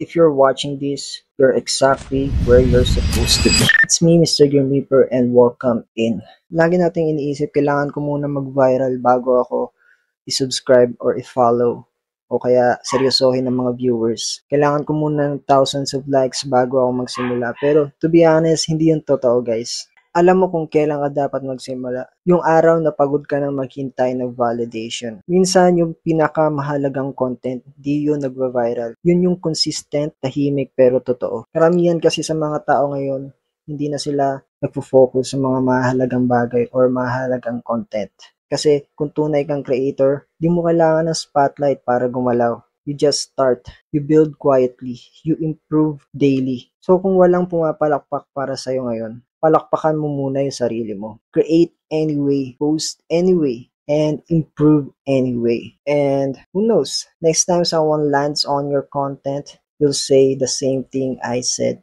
if you're watching this, you're exactly where you're supposed to be. It's me, Mr. Grim Reaper, and welcome in. Lagi nating iniisip, kailangan ko muna mag-viral bago ako i-subscribe or i-follow o kaya seryosohin ng mga viewers. Kailangan ko muna ng thousands of likes bago ako magsimula. Pero to be honest, hindi yun totoo guys. Alam mo kung kailan ka dapat magsimula. Yung araw na pagod ka nang maghintay ng validation. Minsan yung pinakamahalagang content, di yun nagva-viral. Yun yung consistent, tahimik pero totoo. Karamihan kasi sa mga tao ngayon, hindi na sila nagfo-focus sa mga mahalagang bagay or mahalagang content. Kasi kung tunay kang creator, di mo kailangan ng spotlight para gumalaw. You just start. You build quietly. You improve daily. So kung walang pumapalakpak para sa'yo ngayon, palakpakan mo muna yung sarili mo. Create anyway, post anyway, and improve anyway. And who knows, next time someone lands on your content, you'll say the same thing I said.